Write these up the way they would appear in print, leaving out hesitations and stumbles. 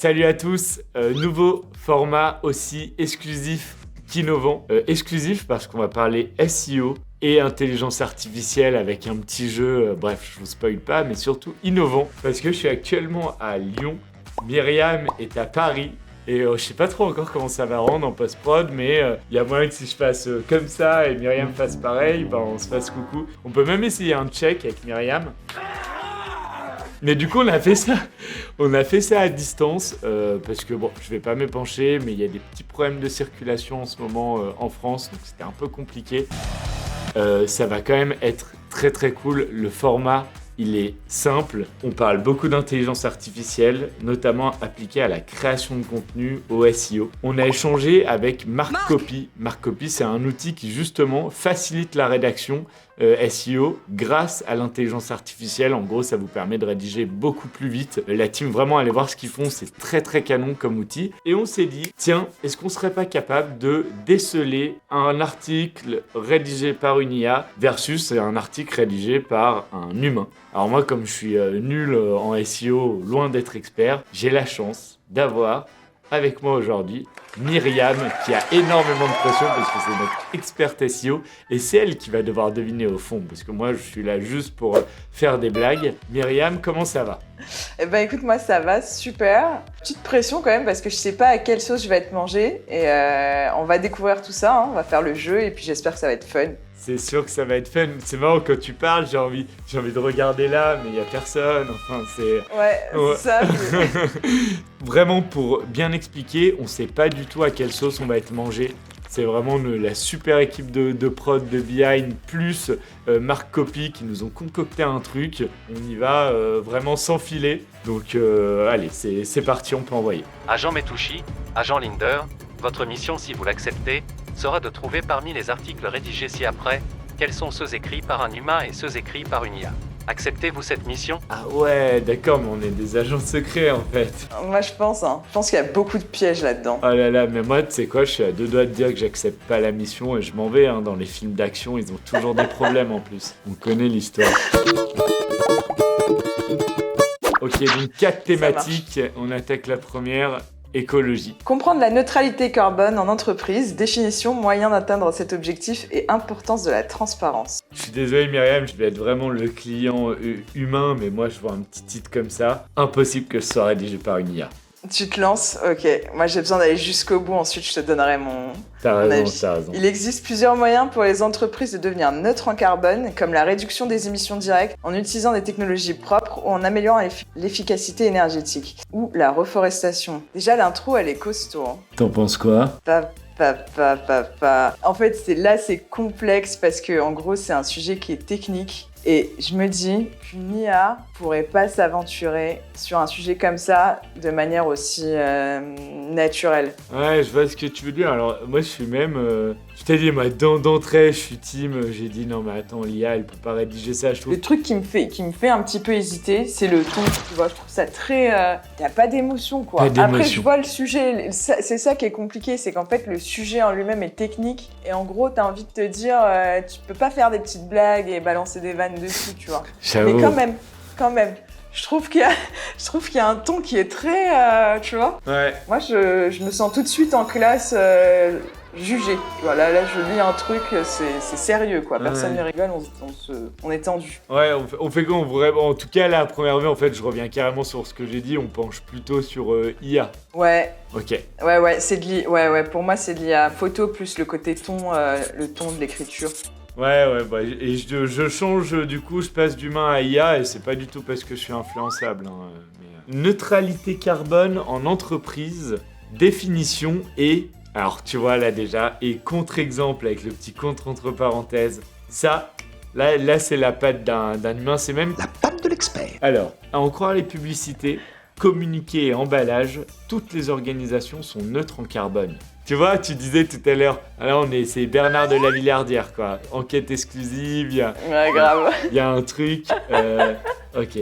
Salut à tous, nouveau format aussi exclusif qu'innovant. Exclusif parce qu'on va parler SEO et intelligence artificielle avec un petit jeu, bref, je vous spoil pas, mais surtout innovant parce que je suis actuellement à Lyon, Myriam est à Paris. Et je sais pas trop encore comment ça va rendre en post-prod, mais il y a moyen que si je fasse comme ça et Myriam fasse pareil, ben on se fasse coucou. On peut même essayer un check avec Myriam. Mais du coup, on a fait ça à distance, parce que bon, je vais pas m'épancher, mais il y a des petits problèmes de circulation en ce moment en France, donc c'était un peu compliqué. Ça va quand même être très très cool, le format. Il est simple, on parle beaucoup d'intelligence artificielle, notamment appliquée à la création de contenu, au SEO. On a échangé avec Marc Copy. Marc Copy, c'est un outil qui justement facilite la rédaction SEO grâce à l'intelligence artificielle. En gros, ça vous permet de rédiger beaucoup plus vite. La team, vraiment, allez voir ce qu'ils font, c'est très très canon comme outil. Et on s'est dit, tiens, est-ce qu'on serait pas capable de déceler un article rédigé par une IA versus un article rédigé par un humain? Alors moi, comme je suis nul en SEO, loin d'être expert, j'ai la chance d'avoir avec moi aujourd'hui Myriam, qui a énormément de pression parce que c'est notre experte SEO et c'est elle qui va devoir deviner au fond parce que moi je suis là juste pour faire des blagues. Myriam, comment ça va? Eh ben écoute, moi ça va super. Petite pression quand même parce que je sais pas à quelle sauce je vais être mangée et on va découvrir tout ça, hein. On va faire le jeu et puis j'espère que ça va être fun. C'est sûr que ça va être fun. C'est marrant quand tu parles, j'ai envie de regarder là, mais il y a personne. Enfin, c'est. Ouais, c'est ça. Vraiment, pour bien expliquer, on sait pas du tout à quelle sauce on va être mangé. C'est vraiment la super équipe de prod de Behind plus Marc Copy qui nous ont concocté un truc. On y va vraiment sans filet. Donc allez, c'est parti, on peut envoyer. Agent Metouchi, agent Linder, votre mission, si vous l'acceptez, sera de trouver parmi les articles rédigés ci-après quels sont ceux écrits par un humain et ceux écrits par une IA. Acceptez-vous cette mission? Ah ouais, d'accord, mais on est des agents secrets en fait. Moi je pense qu'il y a beaucoup de pièges là-dedans. Oh là là, mais moi tu sais quoi, je suis à deux doigts de dire que j'accepte pas la mission et je m'en vais. Dans les films d'action, ils ont toujours des problèmes en plus. On connaît l'histoire. Ok, donc 4 thématiques, on attaque la première. Écologie. Comprendre la neutralité carbone en entreprise, définition, moyen d'atteindre cet objectif et importance de la transparence. Je suis désolé Myriam, je vais être vraiment le client humain, mais moi je vois un petit titre comme ça. Impossible que ce soit rédigé par une IA. Tu te lances? Ok. Moi j'ai besoin d'aller jusqu'au bout, ensuite je te donnerai mon T'as avis. raison. Il existe plusieurs moyens pour les entreprises de devenir neutres en carbone, comme la réduction des émissions directes en utilisant des technologies propres ou en améliorant l'efficacité énergétique, ou la reforestation. Déjà l'intro elle est costaud. Hein. T'en penses quoi? En fait c'est complexe parce que en gros c'est un sujet qui est technique. Et je me dis qu'une IA pourrait pas s'aventurer sur un sujet comme ça de manière aussi naturelle. Ouais, je vois ce que tu veux dire. Alors, moi, je suis même... je t'ai dit, moi, d'entrée, je suis team. J'ai dit, non, mais attends, l'IA, elle peut pas rédiger ça, je trouve. Le truc qui me fait un petit peu hésiter, c'est le ton, tu vois. Je trouve ça très... y a pas d'émotion, quoi. Pas d'émotion. Après, je vois le sujet. C'est ça qui est compliqué, c'est qu'en fait, le sujet en lui-même est technique. Et en gros, t'as envie de te dire, tu peux pas faire des petites blagues et balancer des vannes dessus, tu vois. J'avoue. Mais quand même. Je trouve qu'il y a un ton qui est très, tu vois. Ouais. Moi, je me sens tout de suite en classe jugée. Voilà, là, je lis un truc, c'est sérieux, quoi. Personne ne rigole, on est tendu. Ouais, on fait quoi vraiment? En tout cas, là, à première vue, en fait, je reviens carrément sur ce que j'ai dit. On penche plutôt sur IA. Ouais. Ok. Ouais, c'est de l'IA. Ouais, pour moi, c'est de l'IA photo plus le côté ton, le ton de l'écriture. Ouais, bah, et je change, du coup, je passe d'humain à IA et c'est pas du tout parce que je suis influençable. Neutralité carbone en entreprise, définition et... Alors, tu vois, là déjà, et contre-exemple avec le petit contre entre parenthèses. Ça, là c'est la patte d'un humain, c'est même... La patte de l'expert. Alors, à en croire les publicités, communiqué et emballage, toutes les organisations sont neutres en carbone. Tu vois, tu disais tout à l'heure, alors c'est Bernard de la Villardière, quoi. Enquête exclusive, Ouais, grave. il y a un truc. Ok.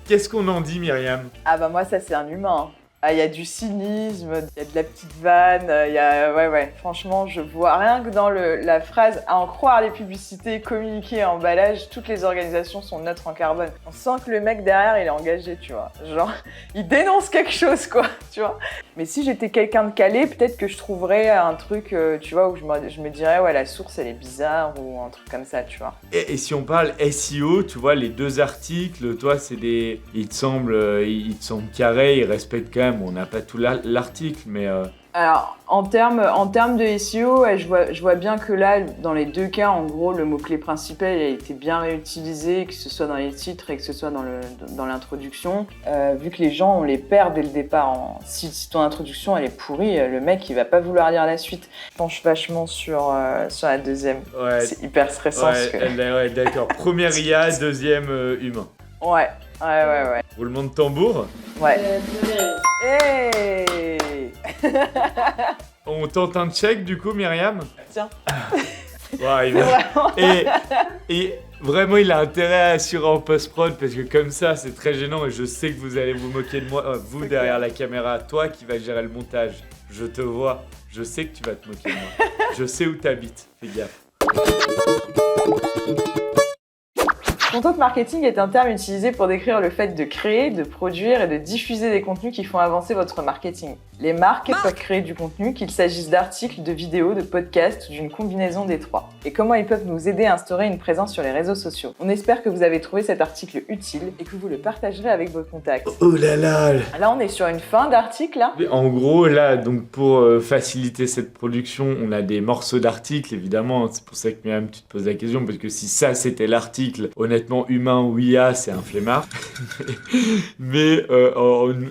Qu'est-ce qu'on en dit, Myriam? Ah bah moi, ça, c'est un humain. Il y a du cynisme, il y a de la petite vanne, ouais, franchement, je vois rien que dans la phrase « à en croire les publicités, communiquer, emballage, toutes les organisations sont neutres en carbone ». On sent que le mec derrière, il est engagé, tu vois. Genre, il dénonce quelque chose, quoi, tu vois. Mais si j'étais quelqu'un de calé, peut-être que je trouverais un truc, tu vois, où je me dirais « ouais, la source, elle est bizarre » ou un truc comme ça, tu vois. Et si on parle SEO, tu vois, les 2 articles, toi, c'est des... Ils te semblent carrés, ils respectent quand même, on n'a pas tout l'article, mais... Alors, en termes de SEO, ouais, je vois bien que là, dans les 2 cas, en gros, le mot-clé principal a été bien réutilisé, que ce soit dans les titres et que ce soit dans l'introduction. Vu que les gens, on les perd dès le départ. Si ton introduction, elle est pourrie, le mec, il va pas vouloir lire la suite. Je penche vachement sur la deuxième. Ouais, c'est hyper stressant. Ouais, d'accord. Première IA, deuxième humain. Ouais. Roulement de tambour. Ouais. Hey. On tente un check du coup, Myriam. Tiens. Ouais, et vraiment, il a intérêt à assurer en post-prod parce que comme ça, c'est très gênant et je sais que vous allez vous moquer de moi, vous c'est derrière clair. la caméra, toi qui vas gérer le montage. Je te vois, je sais que tu vas te moquer de moi. Je sais où t'habites, fais gaffe. Content marketing est un terme utilisé pour décrire le fait de créer, de produire et de diffuser des contenus qui font avancer votre marketing. Les marques peuvent créer du contenu, qu'il s'agisse d'articles, de vidéos, de podcasts ou d'une combinaison des 3. Et comment ils peuvent nous aider à instaurer une présence sur les réseaux sociaux. On espère que vous avez trouvé cet article utile et que vous le partagerez avec vos contacts. Oh là là. Là, on est sur une fin d'article, là. En gros, là, donc pour faciliter cette production, on a des morceaux d'articles, évidemment. C'est pour ça que Myriam, tu te poses la question, parce que si ça, c'était l'article, honnêtement, humain ou IA, c'est un flemmard. Mais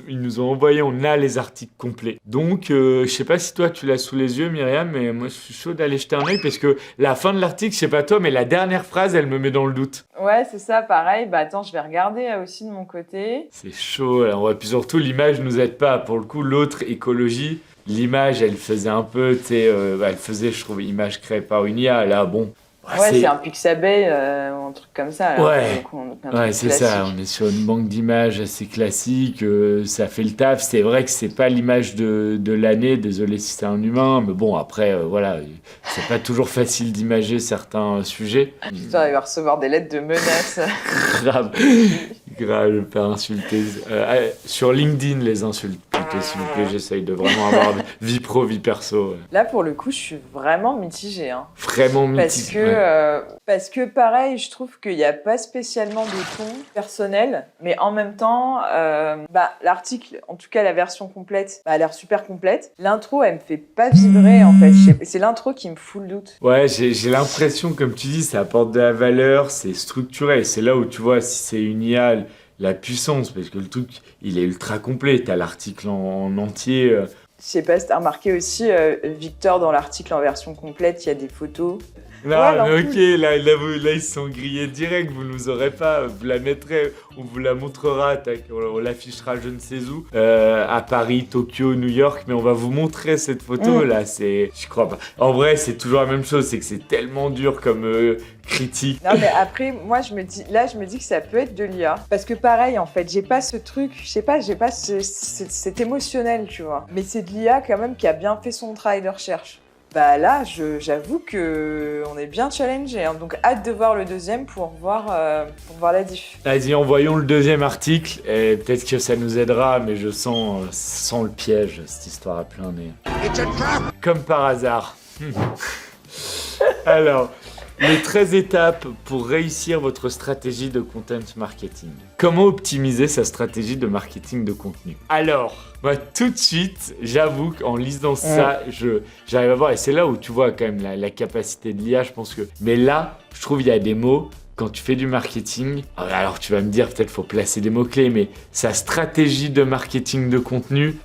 ils nous ont envoyé, on a les articles complets. Donc, je sais pas si toi, tu l'as sous les yeux, Myriam, mais moi, je suis chaud d'aller jeter un œil, parce que la fin de l'article, je sais pas toi, mais la dernière phrase, elle me met dans le doute. Ouais, c'est ça, pareil. Bah attends, je vais regarder aussi de mon côté. C'est chaud, là. Puis surtout, l'image nous aide pas. Pour le coup, l'autre, écologie, l'image, elle faisait un peu, tu sais, elle faisait, je trouve, image créée par une IA. Là, bon. Ouais, c'est un Pixabay ou un truc comme ça. Là, ouais, c'est ça. On est sur une banque d'images assez classique. Ça fait le taf. C'est vrai que c'est pas l'image de l'année. Désolé si c'est un humain. Mais bon, après, voilà. C'est pas toujours facile d'imager certains sujets. Putain, il va recevoir des lettres de menaces. Grave, je vais me faire insulter. Sur LinkedIn, les insultes plutôt, s'il vous plaît. J'essaye de vraiment avoir vie pro, vie perso. Ouais. Là, pour le coup, je suis vraiment mitigée. Hein. Vraiment mitigée. Parce que pareil, je trouve qu'il n'y a pas spécialement de ton personnel, mais en même temps, l'article, en tout cas la version complète, a l'air super complète. L'intro, elle me fait pas vibrer en fait. C'est l'intro qui me fout le doute. Ouais, j'ai l'impression, comme tu dis, ça apporte de la valeur, c'est structuré. C'est là où tu vois si c'est une IA, la puissance, parce que le truc, il est ultra complet. T'as l'article en entier. Je sais pas si t'as remarqué aussi, Victor, dans l'article en version complète, il y a des photos. Non, mais ok, là, ils se sont grillés direct, vous nous aurez pas, vous la mettrez, on vous la montrera, on l'affichera je ne sais où, à Paris, Tokyo, New York, mais on va vous montrer cette photo, là, je crois pas. En vrai, c'est toujours la même chose, c'est que c'est tellement dur comme critique. Non, mais après, moi, je me dis que ça peut être de l'IA, parce que pareil, en fait, j'ai pas ce truc, je sais pas, j'ai pas cet émotionnel, tu vois. Mais c'est de l'IA quand même qui a bien fait son travail de recherche. Bah là, j'avoue que on est bien challengé, hein. Donc hâte de voir le deuxième pour voir la diff. Vas-y, envoyons le deuxième article et peut-être que ça nous aidera, mais je sens le piège, cette histoire à plein nez. Comme par hasard. Alors, les 13 étapes pour réussir votre stratégie de content marketing. Comment optimiser sa stratégie de marketing de contenu? Alors, moi tout de suite, j'avoue qu'en lisant ça, j'arrive à voir, et c'est là où tu vois quand même la capacité de l'IA, je pense que... Mais là, je trouve qu'il y a des mots, quand tu fais du marketing, alors tu vas me dire peut-être faut placer des mots-clés, mais sa stratégie de marketing de contenu...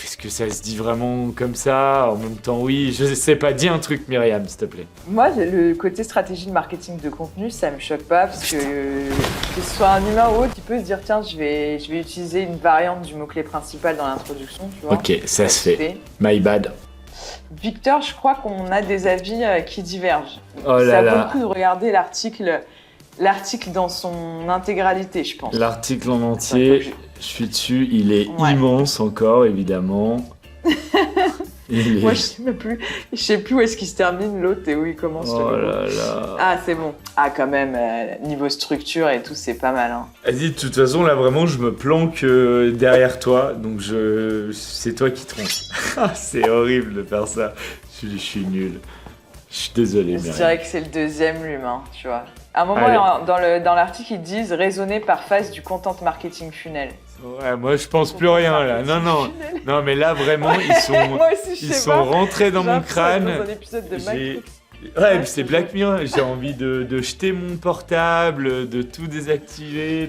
Est-ce que ça se dit vraiment comme ça? En même temps, oui. Je sais pas. Dis un truc, Myriam, s'il te plaît. Moi, le côté stratégie de marketing de contenu, ça me choque pas parce que ce soit un humain ou autre, il peut se dire tiens, je vais utiliser une variante du mot-clé principal dans l'introduction, tu vois. Ok, ça se fait. My bad. Victor, je crois qu'on a des avis qui divergent. Oh là ça là. vaut le coup de regarder l'article dans son intégralité, je pense. L'article en entier. Je suis dessus, il est Ouais. immense encore, évidemment. Moi, je sais plus où est-ce qu'il se termine l'autre et où il commence. Oh le logo. là là. Ah, c'est bon. Ah, quand même, niveau structure et tout, c'est pas mal. Hein. Vas-y, de toute façon, là, vraiment, je me planque derrière toi, donc c'est toi qui tronche. C'est horrible de faire ça. Je suis nul. Je suis désolé, Je Myriam. dirais que c'est le deuxième l'humain, tu vois. À un moment, Allez. dans l'article, ils disent raisonner par phase du content marketing funnel. Ouais, moi, je pense plus rien, là. Non. Non, mais là, vraiment, Moi aussi, je ils sais sont pas. rentrés dans J'ai mon l'impression d'être crâne. dans un épisode de Matrix. Ouais, puis c'est Black Mirror, j'ai envie de jeter mon portable, de tout désactiver,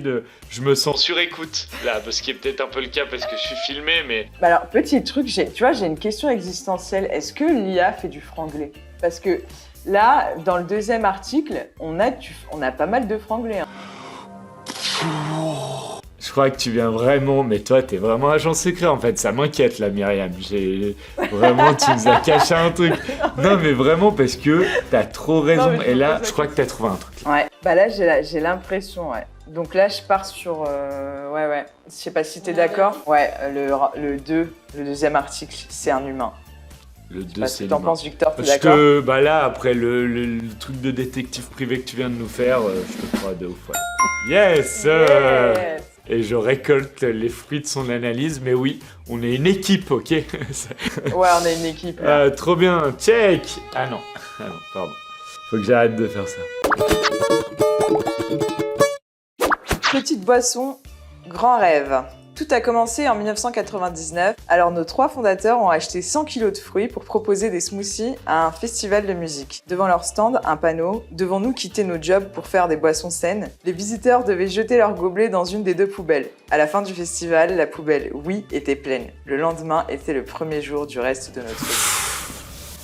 je me sens sur écoute, là, parce qu'il est peut-être un peu le cas parce que je suis filmé, mais... Bah alors, petit truc, tu vois, j'ai une question existentielle. Est-ce que l'IA fait du franglais? Parce que là, dans le deuxième article, on a pas mal de franglais. Hein. Je crois que tu viens vraiment, mais toi, t'es vraiment agent secret, en fait, ça m'inquiète, là, Myriam, vraiment, tu nous as caché un truc. Non, mais vraiment, parce que t'as trop raison, Non, mais et là, je je crois que t'as trouvé un truc. Ouais, bah là, j'ai l'impression, ouais. Donc là, je pars sur... ouais. Je sais pas si t'es d'accord. Ouais, le deuxième article, c'est un humain. Le Je sais 2, pas ce c'est que t'en l'humain. penses, Victor, t'es Parce d'accord? que, bah là, après le truc de détective privé que tu viens de nous faire, je te crois de ouf, ouais. Yes, Yes. Et je récolte les fruits de son analyse, mais oui, on est une équipe, ok? Ouais, on est une équipe. Là. Trop bien, check! Ah non, pardon. Faut que j'arrête de faire ça. Petite boisson, grand rêve. Tout a commencé en 1999, alors nos 3 fondateurs ont acheté 100 kilos de fruits pour proposer des smoothies à un festival de musique. Devant leur stand, un panneau « Devons-nous quitter nos jobs pour faire des boissons saines ?» Les visiteurs devaient jeter leurs gobelets dans une des 2 poubelles. À la fin du festival, la poubelle « Oui » était pleine. Le lendemain était le premier jour du reste de notre vie.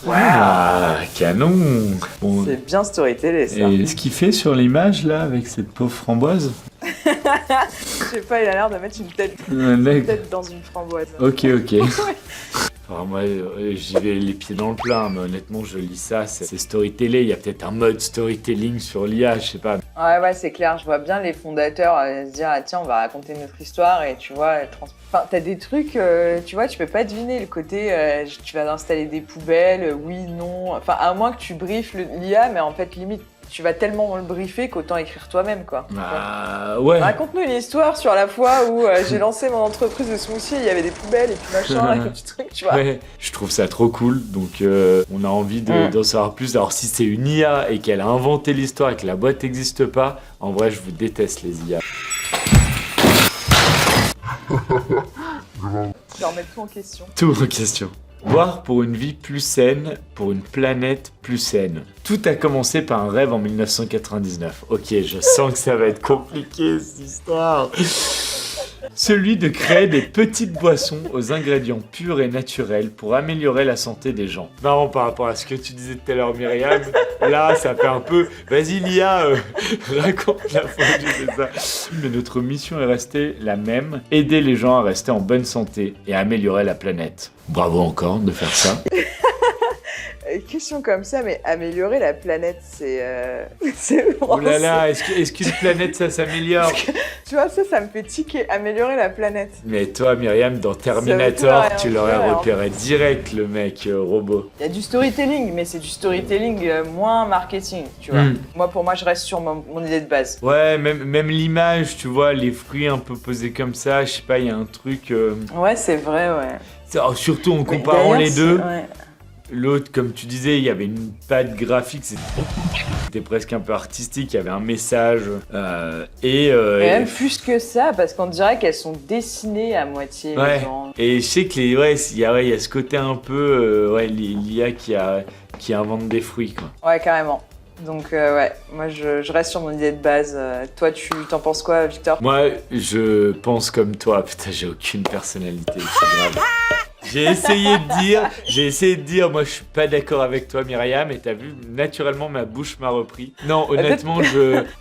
Ah, canon! Bon, C'est bien storytellé, ça. et ce qu'il fait sur l'image, là, avec cette pauvre framboise? Je sais pas, il a l'air de mettre une Mec. tête dans une framboise. Ok. Alors moi, j'y vais les pieds dans le plat, mais honnêtement, je lis ça, c'est storytelling. Il y a peut-être un mode storytelling sur l'IA, je sais pas. Ouais, c'est clair. Je vois bien les fondateurs se dire ah, tiens, on va raconter notre histoire et tu vois, enfin, t'as des trucs, tu vois, tu peux pas deviner le côté tu vas installer des poubelles, oui, non. Enfin, à moins que tu briefes l'IA, mais en fait, limite, tu vas tellement le briefer qu'autant écrire toi-même, quoi. Ah, ouais. Raconte-nous une histoire sur la fois où j'ai lancé mon entreprise de smoothie, il y avait des poubelles et puis machin, et puis truc, tu vois. Ouais, je trouve ça trop cool, donc on a envie d'en savoir plus. Alors si c'est une IA et qu'elle a inventé l'histoire et que la boîte n'existe pas, en vrai je vous déteste les IA. Tu vas remettre tout en question. Tout en question. Boire pour une vie plus saine, pour une planète plus saine. Tout a commencé par un rêve en 1999. Ok, je sens que ça va être compliqué cette histoire. Celui de créer des petites boissons aux ingrédients purs et naturels pour améliorer la santé des gens. Marrant par rapport à ce que tu disais tout à l'heure, Myriam. Là, ça fait un peu... Vas-y, Lia, raconte la fois où j'ai fait ça. Mais notre mission est restée la même. Aider les gens à rester en bonne santé et à améliorer la planète. Bravo encore de faire ça. Question comme ça, mais améliorer la planète, c'est Oh là là, est-ce qu'une planète, ça s'améliore? Tu vois, ça me fait tiquer. Améliorer la planète. Mais toi, Myriam, dans Terminator, tu l'aurais repéré direct, le mec robot. Il y a du storytelling, mais c'est du storytelling moins marketing, tu vois. Pour moi, je reste sur mon idée de base. Ouais, même l'image, tu vois, les fruits un peu posés comme ça, je sais pas, il y a un truc... Ouais, c'est vrai, ouais. Surtout en comparant les deux. Ouais. L'autre, comme tu disais, il y avait une patte graphique, c'était presque un peu artistique, il y avait un message. Et même plus que ça, parce qu'on dirait qu'elles sont dessinées à moitié. Ouais. Genre. Et je sais que il y a ce côté un peu, l'IA qui invente des fruits, quoi. Ouais, carrément. Donc ouais, moi je reste sur mon idée de base. Toi, tu t'en penses quoi, Victor? Moi, je pense comme toi. Putain, j'ai aucune personnalité, c'est grave. J'ai essayé de dire, moi je suis pas d'accord avec toi, Myriam, et t'as vu, naturellement ma bouche m'a repris. Non, honnêtement,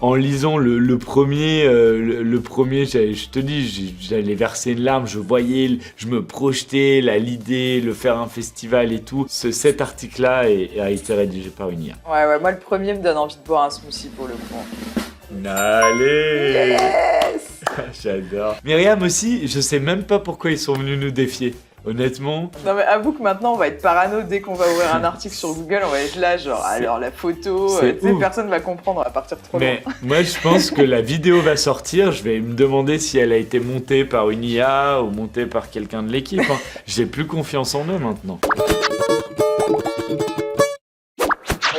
en lisant le premier, je te dis, j'allais verser une larme, je me projetais, l'idée, le faire un festival et tout. Cet article-là a été rédigé par une IA. Ouais, moi le premier me donne envie de boire un smoothie pour le coup. Allez! Yes! J'adore. Myriam aussi, je sais même pas pourquoi ils sont venus nous défier. Honnêtement. Non mais avoue que maintenant on va être parano dès qu'on va ouvrir un article sur Google, on va être là genre alors la photo, tu sais, personne va comprendre, on va partir trop loin. Mais moi je pense que la vidéo va sortir, je vais me demander si elle a été montée par une IA ou montée par quelqu'un de l'équipe. Hein. J'ai plus confiance en eux maintenant.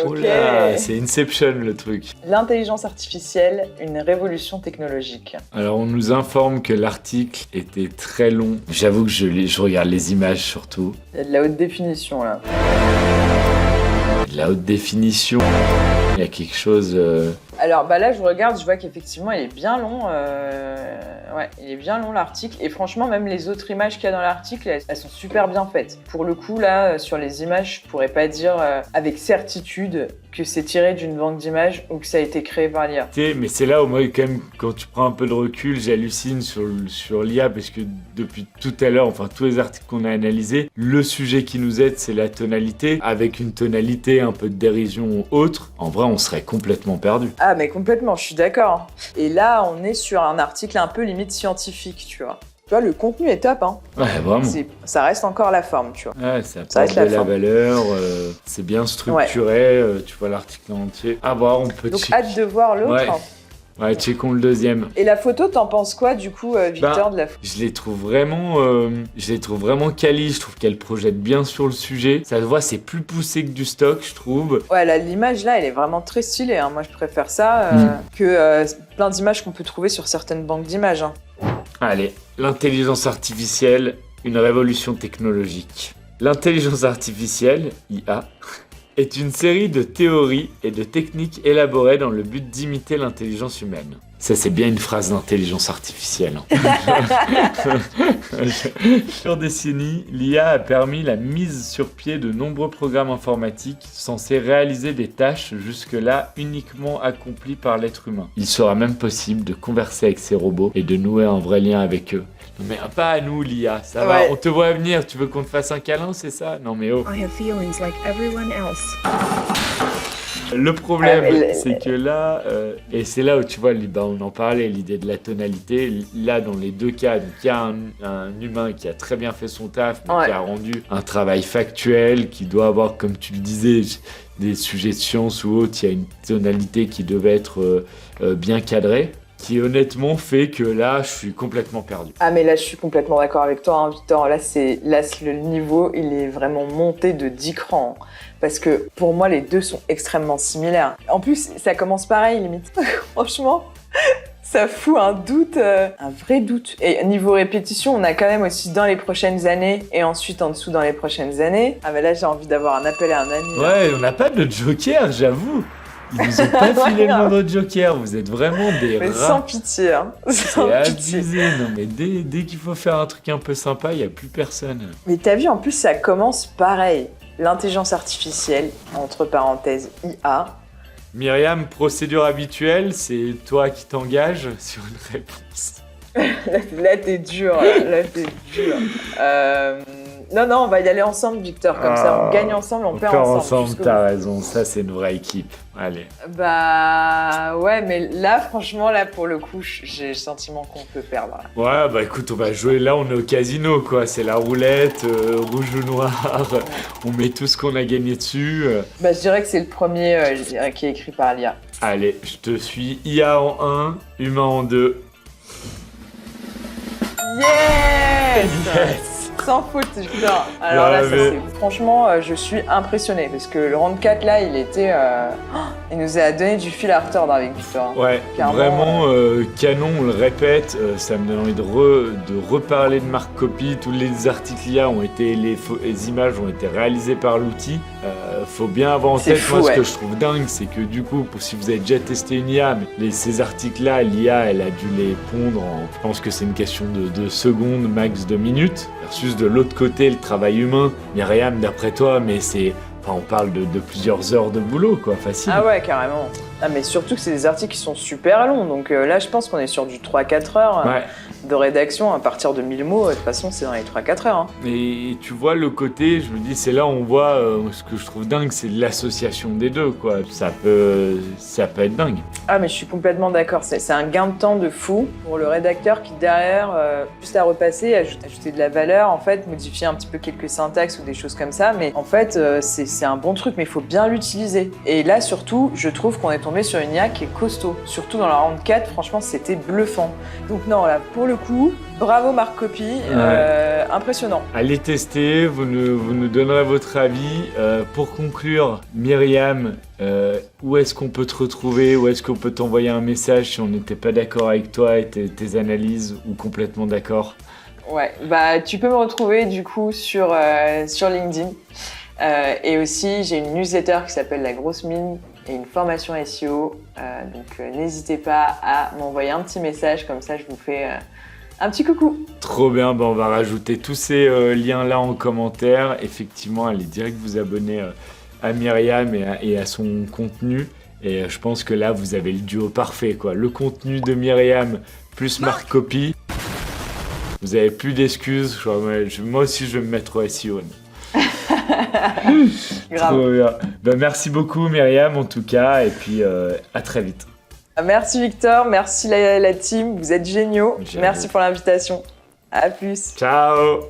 Oh là, c'est Inception le truc. L'intelligence artificielle, une révolution technologique. Alors on nous informe que l'article était très long. J'avoue que je regarde les images surtout. Il y a de la haute définition là. De la haute définition. Il y a quelque chose... Alors bah là je regarde, je vois qu'effectivement il est bien long. Ouais, il est bien long l'article. Et franchement même les autres images qu'il y a dans l'article, elles sont super bien faites. Pour le coup là, sur les images, je pourrais pas dire avec certitude que c'est tiré d'une banque d'images ou que ça a été créé par l'IA. Mais c'est là où moi quand même, quand tu prends un peu de recul, j'hallucine sur l'IA parce que depuis tout à l'heure, enfin tous les articles qu'on a analysés, le sujet qui nous aide c'est la tonalité. Avec une tonalité un peu de dérision ou autre, en vrai on serait complètement perdu. Ah mais complètement, je suis d'accord. Et là on est sur un article un peu limite scientifique, tu vois. Tu vois, le contenu est top, hein. Ouais, vraiment. Ça reste encore la forme, tu vois. Ouais, ça apporte de la valeur, c'est bien structuré, tu vois l'article entier. À voir, on peut Donc hâte de voir l'autre. Ouais. Ouais, checkons le deuxième. Et la photo, t'en penses quoi du coup, Victor, de la photo? Je les trouve vraiment quali, je trouve qu'elle projette bien sur le sujet. Ça se voit, c'est plus poussé que du stock, je trouve. Ouais, l'image là, elle est vraiment très stylée, hein. Moi, je préfère ça que plein d'images qu'on peut trouver sur certaines banques d'images. Hein. Allez, l'intelligence artificielle, une révolution technologique. L'intelligence artificielle, IA, est une série de théories et de techniques élaborées dans le but d'imiter l'intelligence humaine. Ça, c'est bien une phrase d'intelligence artificielle. Hein. Sur décennies, l'IA a permis la mise sur pied de nombreux programmes informatiques censés réaliser des tâches jusque-là uniquement accomplies par l'être humain. Il sera même possible de converser avec ces robots et de nouer un vrai lien avec eux. Non mais pas à nous l'IA, ça va, on te voit venir, tu veux qu'on te fasse un câlin, c'est ça? Non mais oh. I have feelings like everyone else. Le problème, c'est que là, et c'est là où tu vois, on en parlait, l'idée de la tonalité. Là, dans les deux cas, il y a un humain qui a très bien fait son taf, mais qui a rendu un travail factuel, qui doit avoir, comme tu le disais, des sujets de science ou autre, il y a une tonalité qui devait être bien cadrée. Qui honnêtement fait que là, je suis complètement perdu. Ah mais là, je suis complètement d'accord avec toi, hein, Victor. Là, le niveau, il est vraiment monté de 10 crans. Parce que pour moi, les deux sont extrêmement similaires. En plus, ça commence pareil, limite. Franchement, ça fout un doute, un vrai doute. Et niveau répétition, on a quand même aussi dans les prochaines années et ensuite en dessous dans les prochaines années. Ah mais là, j'ai envie d'avoir un appel à un ami. Ouais, on n'a pas de joker, j'avoue. Ils nous ont pas filé le moindre joker, vous êtes vraiment des mais rats. Sans pitié, hein. C'est abusé, non mais dès qu'il faut faire un truc un peu sympa, il n'y a plus personne. Mais t'as vu, en plus, ça commence pareil. L'intelligence artificielle, entre parenthèses IA. Myriam, procédure habituelle, c'est toi qui t'engages sur une réponse. Là, t'es dur, là, t'es dur. Non, on va y aller ensemble, Victor, comme ça, on gagne ensemble, on perd ensemble. T'as raison, ça c'est une vraie équipe. Allez. Bah ouais, mais là, franchement, là, pour le coup, j'ai le sentiment qu'on peut perdre. Là. Ouais, bah écoute, on va jouer, là on est au casino, quoi, c'est la roulette, rouge ou noir, on met tout ce qu'on a gagné dessus. Bah je dirais que c'est le premier qui est écrit par l'IA. Allez, je te suis, IA en 1, humain en 2. Yes! Sans faute, Victor. Alors là, franchement, je suis impressionnée parce que le round 4, là, il nous a donné du fil à retordre avec Victor. Ouais, vraiment canon, on le répète, ça me donne envie de reparler de Marc Copy. Tous les articles IA ont été, les images ont été réalisées par l'outil. Faut bien avoir en tête, moi, ce que je trouve dingue, c'est que du coup, si vous avez déjà testé une IA, mais ces articles-là, l'IA, elle a dû les pondre je pense que c'est une question de secondes, max de minutes, versus de l'autre côté, le travail humain. Myriam, d'après toi, mais on parle de plusieurs heures de boulot, quoi, facile. Ah ouais, carrément. Ah, mais surtout que c'est des articles qui sont super longs, donc là, je pense qu'on est sur du 3-4 heures. Ouais. de rédaction à partir de 1000 mots, de toute façon, c'est dans les 3-4 heures. Hein. Et tu vois le côté, je me dis, c'est là où on voit ce que je trouve dingue, c'est l'association des deux, quoi. Ça peut être dingue. Ah, mais je suis complètement d'accord. C'est un gain de temps de fou pour le rédacteur qui, derrière, juste à repasser, ajouter de la valeur, en fait, modifier un petit peu quelques syntaxes ou des choses comme ça. Mais en fait, c'est un bon truc, mais il faut bien l'utiliser. Et là, surtout, je trouve qu'on est tombé sur une IA qui est costaud. Surtout dans la round 4, franchement, c'était bluffant. Donc non, là, pour le coup, bravo Marc Copy, impressionnant. Allez tester, vous nous donnerez votre avis. Pour conclure, Myriam, où est-ce qu'on peut te retrouver? Où est-ce qu'on peut t'envoyer un message si on n'était pas d'accord avec toi et tes analyses ou complètement d'accord? Ouais, bah tu peux me retrouver du coup sur LinkedIn. Et aussi, j'ai une newsletter qui s'appelle La Grosse Mine et une formation SEO. Donc n'hésitez pas à m'envoyer un petit message, comme ça je vous fais un petit coucou. Trop bien, on va rajouter tous ces liens-là en commentaire. Effectivement, allez direct vous abonner à Myriam et à son contenu. Et je pense que là, vous avez le duo parfait, quoi. Le contenu de Myriam plus Marc Copy. Vous avez plus d'excuses. Moi aussi, je vais me mettre au SEO. Trop bien. Merci beaucoup, Myriam, en tout cas. Et puis, à très vite. Merci Victor, merci la team, vous êtes géniaux. Merci pour l'invitation. À plus. Ciao.